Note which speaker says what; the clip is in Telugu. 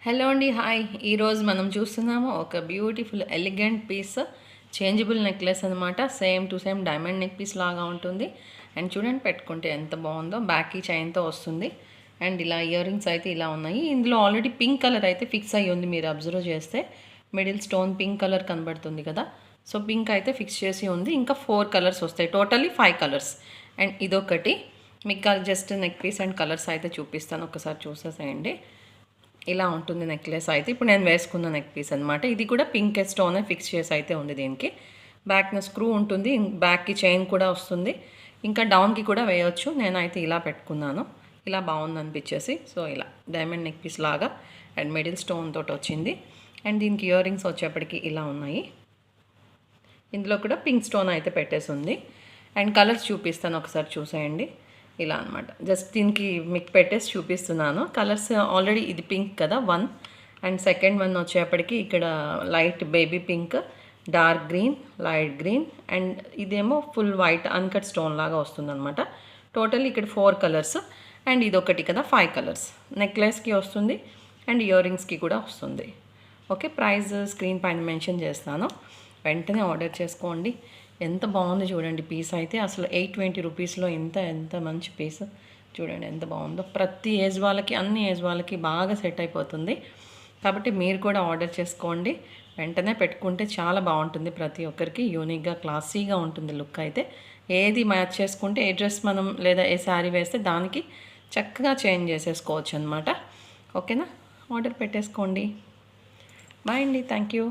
Speaker 1: హలో అండి, హాయ్. ఈరోజు మనం చూస్తున్నాము ఒక beautiful elegant piece changeable necklace అనమాట. Same to same diamond neck piece లాగా ఉంటుంది. అండ్ చూడండి, పెట్టుకుంటే ఎంత బాగుందో. బ్యాకీ చైన్తో వస్తుంది. అండ్ ఇలా ఇయర్ రింగ్స్ అయితే ఇలా ఉన్నాయి. ఇందులో ఆల్రెడీ పింక్ కలర్ అయితే ఫిక్స్ అయ్యి ఉంది. మీరు అబ్జర్వ్ చేస్తే మిడిల్ స్టోన్ పింక్ కలర్ కనబడుతుంది కదా. సో పింక్ అయితే ఫిక్స్ చేసి ఉంది. ఇంకా 4 కలర్స్ వస్తాయి, టోటల్లీ 5 కలర్స్. అండ్ ఇదొకటి మీకు just neck piece and colours అయితే చూపిస్తాను, ఒకసారి చూసేసేయండి. ఇలా ఉంటుంది నెక్లెస్ అయితే. ఇప్పుడు నేను వేసుకున్న నెక్ పీస్ అనమాట. ఇది కూడా పింక్ స్టోన్ ఫిక్స్ చేసి అయితే ఉంది. దీనికి బ్యాక్న స్క్రూ ఉంటుంది, బ్యాక్కి చైన్ కూడా వస్తుంది. ఇంకా డౌన్కి కూడా వేయవచ్చు. నేనైతే ఇలా పెట్టుకున్నాను, ఇలా బాగుంది అనిపించేసి. సో ఇలా డైమండ్ నెక్ పీస్ లాగా అండ్ మిడిల్ స్టోన్ తోటి వచ్చింది. అండ్ దీనికి ఇయర్ రింగ్స్ వచ్చేప్పటికి ఇలా ఉన్నాయి. ఇందులో కూడా పింక్ స్టోన్ అయితే పెట్టేసి ఉంది. అండ్ కలర్స్ చూపిస్తాను, ఒకసారి చూసేయండి. ఇలా అనమాట. జస్ట్ దీనికి మీకు పెట్టేసి చూపిస్తున్నాను. కలర్స్ ఆల్రెడీ ఇది పింక్ కదా 1, అండ్ సెకండ్ వన్ వచ్చేప్పటికి ఇక్కడ light baby pink, dark green, light green, and ఇదేమో ఫుల్ వైట్ అన్కట్ స్టోన్ లాగా వస్తుందన్నమాట. టోటల్ ఇక్కడ 4 కలర్స్. అండ్ ఇదొకటి కదా 5 కలర్స్. నెక్లెస్కి వస్తుంది అండ్ ఇయర్ రింగ్స్కి కూడా వస్తుంది. ఓకే, ప్రైస్ స్క్రీన్ పైన మెన్షన్ చేస్తాను, వెంటనే ఆర్డర్ చేసుకోండి. ఎంత బాగుంది చూడండి పీస్ అయితే. అసలు 820 రూపీస్లో ఎంత మంచి పీస్ చూడండి, ఎంత బాగుందో. ప్రతి ఏజ్ వాళ్ళకి, అన్ని ఏజ్ వాళ్ళకి బాగా సెట్ అయిపోతుంది. కాబట్టి మీరు కూడా ఆర్డర్ చేసుకోండి. వెంటనే పెట్టుకుంటే చాలా బాగుంటుంది. ప్రతి ఒక్కరికి యూనిక్గా, క్లాసీగా ఉంటుంది లుక్ అయితే. ఏది మ్యాచ్ చేసుకుంటే, ఏ డ్రెస్ మనం లేదా ఏ శారీ వేస్తే దానికి చక్కగా చేంజ్ చేసేసుకోవచ్చు అనమాట. ఓకేనా, ఆర్డర్ పెట్టేసుకోండి. బాయ్ అండి, థ్యాంక్ యూ.